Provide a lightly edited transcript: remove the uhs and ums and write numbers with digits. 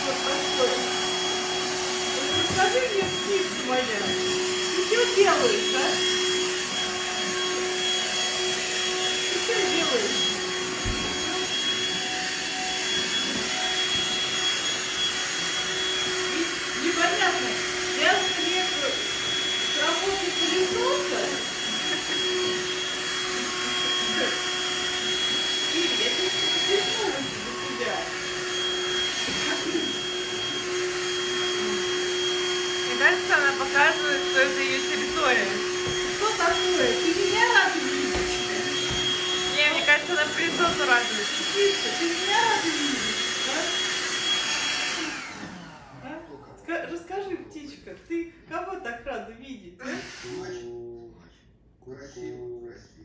Вот такое. Вот расскажи мне, птица моя, ты что делаешь, а? Ты что делаешь? Непонятно. Связано ли это с работой пылесоса? Или я чувствую, что приснулась за тебя. Мне кажется, она показывает, что это ее территория. Что такое? Ты меня рада видеть? Не, мне кажется, она пылесосу радует. Птица, ты меня рада видеть? А? Расскажи, птичка, ты кого так рада видеть? А? Красиво, красиво.